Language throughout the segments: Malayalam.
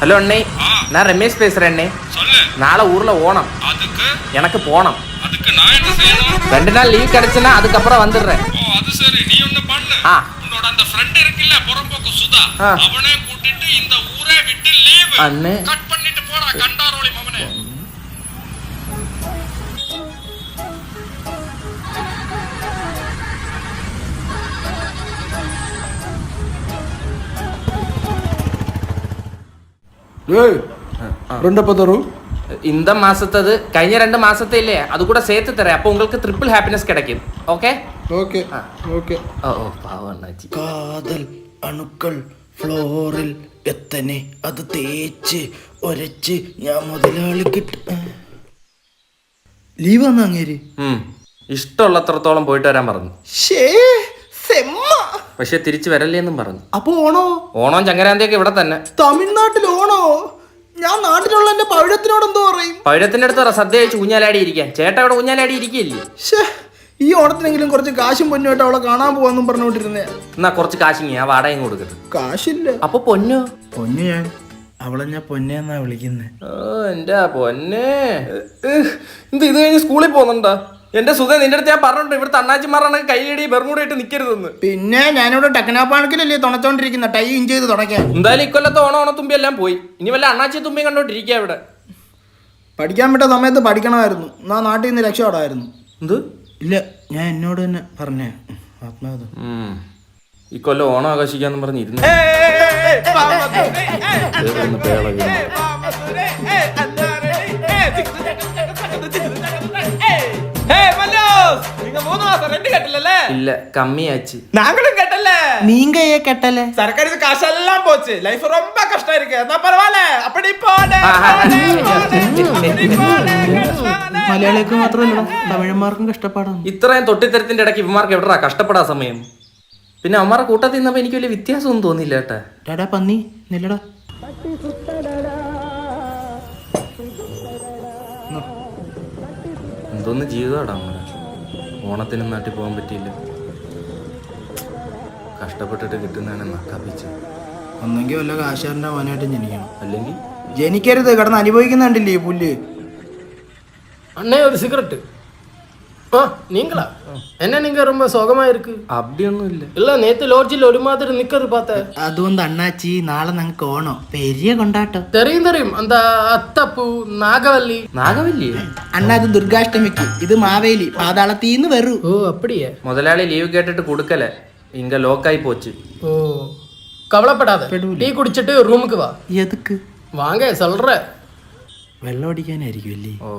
ஹலோ அண்ணே, நான் ரமேஷ் பேசுறேன் அண்ணே. நாளை ஊர்ல ஓணம், எனக்கு போണം. 2 நாள் லீவ் கிடைச்சுன்னா அதுக்கப்புறம் வந்துடுறேன். அண்ணே இந்த மாசத்தது കഴിഞ്ഞ 2 മാസത്തെ ഇല്ലേ അത് കൂടെ சேர்த்து തരാം. അപ്പോൾ உங்களுக்கு ട്രിപ്പിൾ ഹാപ്പിനെസ് கிடைக்கும். Okay okay okay. ഓ പാവം അണ്ണാച്ചി. കാതൽ അണുക്കൾ ഫ്ലോറിൽ എത്തനെ അത് തേച്ച് ഒരച്ച് ഞാൻ മുതലാളി ലീവ് വന്ന അങ്ങേര് ഇഷ്ടമുള്ളത്രത്തോളം പോയിട്ട് വരാൻ പറഞ്ഞു. പക്ഷെ തിരിച്ചു വരല്ലേന്നും പറഞ്ഞു. അപ്പൊ ഓണോ? ഓണം ചങ്ങരാന്തിയൊക്കെ ഇവിടെ തന്നെ. തമിഴ്നാട്ടിൽ ഓണോ? ഞാൻ നാട്ടിലുള്ള എന്റെ പൗരത്തിനോട് എന്തോ പറയും. പൗരത്തിന്റെ അടുത്ത് സദ്യ കഴിച്ച് ഊഞ്ഞാലാടി ഇരിക്കാൻ. ചേട്ടാ ഇവിടെ ഊഞ്ഞാലാടി ഇരിക്കില്ലേ? ഈ ഓണത്തിനെങ്കിലും കുറച്ച് കാശും പൊന്നുമായിട്ട് അവളെ കാണാൻ പോവാന്നും പറഞ്ഞോണ്ടിരുന്നേ. എന്നാ കുറച്ച് കാശിങ്ങി ആ വാടകയും കൊടുക്കട്ടെ. കാശില്ല. അപ്പൊ പൊന്നു ഞാൻ അവളെ ഞാൻ പൊന്നെന്നാ വിളിക്കുന്നേ. എന്റെ പൊന്നെ, ഇത് കഴിഞ്ഞ് സ്കൂളിൽ പോകുന്നുണ്ടോ? എന്റെ സുധ നിന്റെ അടുത്ത് ഞാൻ പറഞ്ഞിട്ടുണ്ട് ഇവിടുത്തെ അണ്ണാച്ചിമാരാണ് കൈയടി ബെർമൂടായിട്ട് നിൽക്കരുതെന്ന്. പിന്നെ ഞാനിവിടെ ടെക്നോപാർക്കിലല്ലേ തുണച്ചോണ്ടിരിക്കുന്ന ടൈ ഇൻ ചെയ്ത് തുടക്കാൻ. എന്തായാലും ഇക്കൊല്ലത്തെ ഓണത്തുമ്പി എല്ലാം പോയി. ഇനി വല്ല അണ്ണാച്ചി തുമ്പി കണ്ടോണ്ടിരിക്കുക ഇവിടെ. പഠിക്കാൻ വിട്ട സമയത്ത് പഠിക്കണമായിരുന്നു. എന്നാ നാട്ടിൽ നിന്ന് രക്ഷപ്പെടായിരുന്നു. എന്ത്? ഇല്ല, ഞാൻ എന്നോട് തന്നെ പറഞ്ഞേ ആത്മാവത്. ഇക്കൊല്ലം ഓണം ആഘോഷിക്കാന്ന് പറഞ്ഞിരുന്നു. இல்ல கம்மியாச்சு. நாங்களும் கட்டல. நீங்க ஏன் கட்டல? சர்க்காரி காசெல்லாம் போச்சு. லைஃப் ரொம்ப கஷ்டம் இருக்கு. എന്നാ പരവായില്ല. அப்படி போடേ. മലയാളികൾക്ക് മാത്രമല്ല തമിഴന്മാർക്കും കഷ്ടപ്പാടാണ്. ഇത്രയും തൊട്ടിത്തരത്തിന്റെ ഇടയ്ക്ക് ഇവന്മാർക്ക് എവിടാ കഷ്ടപ്പെടാ സമയം? പിന്നെ അവന്മാരുടെ കൂട്ടത്തിൽ നിന്നപ്പോ എനിക്ക് വലിയ വ്യത്യാസമൊന്നും തോന്നിയില്ല കേട്ടാ. ഡാടാ പന്നി നില്ലടാ. എന്തോന്ന് ജീവിതമാടാ നമ്മള്. ഓണത്തിനും നാട്ടിൽ പോകാൻ പറ്റിയില്ല. കഷ്ടപ്പെട്ടിട്ട് കിട്ടുന്നതാണ് നക്കാപ്പിച്ച്. ഒന്നെങ്കിൽ വല്ല കാശാരൻ്റെ മോനായിട്ട് ജനിക്കണം. അല്ലെങ്കിൽ ജനിക്കരുത്, കിടന്ന് അനുഭവിക്കുന്നുണ്ടില്ലേ ഈ പുല്ല്. அண்ணே ஒரு சிகரெட். நீங்களா? என்ன நீங்க ரொம்ப சோகமா இருக்கு? அப்படிയൊന്നും ഇല്ല. இல்ல நேத்து லாட்ஜில் ஒரு மாதிரி நிக்கிறது பார்த்தேன். അതുകൊണ്ട് അണ്ണാച്ചി നാളെ ഞങ്ങൾക്ക് ഓണം പെരിയ കൊണ്ടാട്ടം. தெரியும் தெரியும். அந்த അത്തപ്പൂ നാഗവല്ലി. നാഗവല്ലി അണ്ണാ അത് ദുർഗാഷ്ടമിക്ക്, ഇത് മാവേലി പാതാളത്തീന്ന് വരൂ. ஓ அப்படியே. മുതലാളി ലീവ് കേട്ടിട്ട് കൊടുക്കല ഇങ്ക ലോക്കായി പോச்சு. ஓ கவலைப்படாத. டீ குடிச்சிட்டு ரூமுக்கு வா. എതുക്ക്? வாங்க சொல்றேன். വെള്ളം അടിക്കാനായിരിക്കും അല്ലേ? ഓ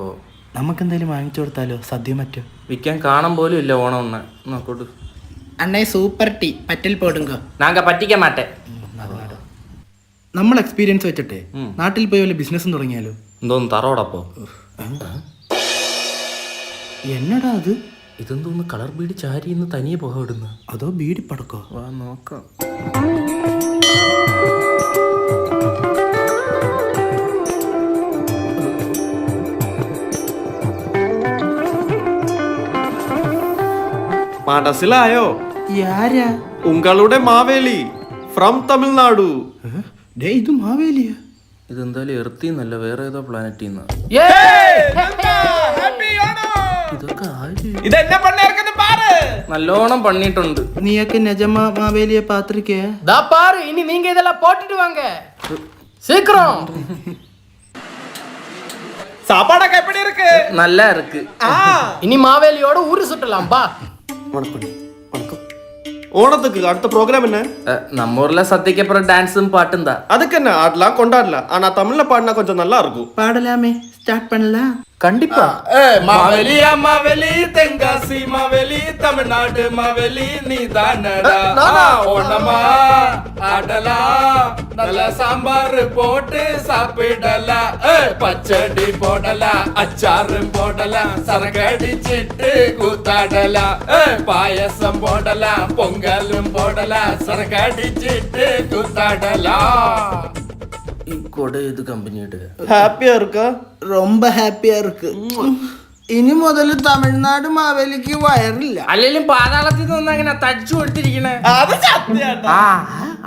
നമുക്കെന്തായാലും വാങ്ങിച്ചു കൊടുത്താലോ? സദ്യ മറ്റോ വിൽക്കാൻ കാണാൻ പോലും ഇല്ല ഓണം ഒന്ന് നോക്കോട്ട്. അണ്ണേ സൂപ്പർ ടീ പറ്റൽ പോടുങ്ക. നാങ്ക പറ്റിക്കാൻ മാട്ടെ. നമ്മൾ എക്സ്പീരിയൻസ് വെച്ചിട്ടേ നാട്ടിൽ പോയി വല്ല ബിസിനസ്സും തുടങ്ങിയാലോ? എന്തോന്ന് തറോടപ്പോ? എന്നടാ അത്? ഇതെന്തോന്ന് കളർ ബീഡി ചാരി ഇന്ന് തനിയെ പോകാവിടുന്നു. അതോ ബീഡി പടക്കോ? വാ നോക്കാം. മനസ്സിലായോ? യാരാ? ഉങ്ങളുടെ മാവേലി ഫ്രം തമിഴ്നാടു. ഇത് മാവേലിയാ? ഇതെന്തായാലും എർത്തിന്നല്ല, വേറെ ഏതോ പ്ലാനറ്റിന്ന്. ഇതൊക്കെ ഇത് എന്നെ പണിയെടുക്കുന്ന പാറ്. നല്ലോണം പണിയിട്ടുണ്ട്. നീയൊക്കെ നിജമാ മാവേലിയെ പാത്രിക്കേ? ദാ പാറ്. ഇനി നീங்க இதெல்லாம் போட்டுட்டு வாங்க சீக்கிரம். சாப்பாடൊക്കെ எப்படி இருக்கு? நல்லா இருக்கு. இனி மாவேலியோட ஊரு சுற்றலாம் பா. ஓணத்துக்கு அடுத்த ப்ரோக்ராம் என்ன? நம்ம ஊர்ல சദ്യக்கு அப்புறம் டான்ஸும் பாட்டும் தான். அதுக்கு என்ன ஆடலாம் கொண்டாடலாம். ஆனா தமிழ்ல பாடினா கொஞ்சம் நல்லா இருக்கும். பாடலாமே, ஸ்டார்ட் பண்ணலாம். கண்டிப்பா. மாவேலியா மாவேலி தெங்காசி மாவேலி தமிழ்நாடு மாவேலி நீதானடா. ஓணமா ஆடலாம், நல்ல சாம்பார் போட்டு சாப்பிடலாம், பச்சடி போடலாம், அச்சாரும் போடலாம், சரக்கடிச்சிட்டு கூத்தாடலாம், பாயசம் போடலாம், பொங்கலும் போடலாம், சரக்கடிச்சிட்டு கூத்தாடலாம். கொடை எது கம்பெனியோட ஹாப்பியா இருக்கா? ரொம்ப ஹாப்பியா இருக்கு. ഇനി മുതൽ തമിഴ്നാട് മാവേലിക്ക് വയറില്ല. അല്ലെങ്കിലും പാതാളത്തിൽ നിന്ന് അങ്ങനെ തച്ചു കൊടുത്തിരിക്കണേ. അത് സത്യാട്ടാ.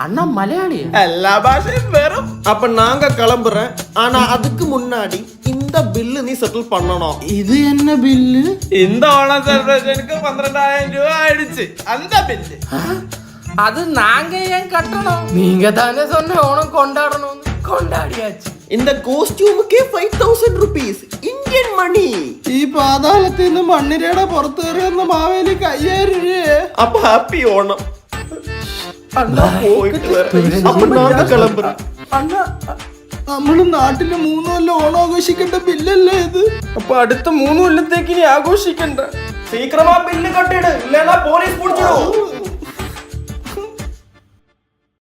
அண்ணா மலையாளி എല്ലാ ഭാഷയും വെറും. அப்ப நாங்க கிளம்புறேன். ஆனா அதுக்கு முன்னாடி இந்த பில்லு நீ செட்டில் பண்ணணும். ഇത് എന്നെ ബില്ല്. இந்த ஓணம் செலிப்ரேஷனுக்கு 12,000 ரூபா ஆயிடுச்சு. அந்த பில்லு அது நாங்க ஏன் கட்டணும்? நீங்க தானே சொன்ன ஓணம் கொண்டாடணும். கொண்டாடியாச்சு. இந்த കോസ്റ്റ്യൂമുക്കേ 5000 റുപ്പീസ് ഇന്ത്യൻ മണി. ഈ പാതാളത്തിൽ നിന്ന് മണ്ണിരയുടെ പുറത്തു കയറിയെന്ന മാവേലിക്ക് 5000 രൂപയെ. அப்ப ஹாப்பி ஓணம். அண்ணா போயிட்டு வரேன். அப்ப நாங்க கிளம்புறோம். അണ്ണാ നമ്മള് നാട്ടില് 3 കൊല്ലം ഓണം ആഘോഷിക്കേണ്ട ബില്ലല്ലേ ഇത്? அப்ப அடுத்த 3 கொல்லത്തേக்கு நீ ஆഘോഷിക്കണ്ട. சீக்கிரமா பில்லு கட்டிடு இல்லனா போலீஸ் புடிச்சிடும்.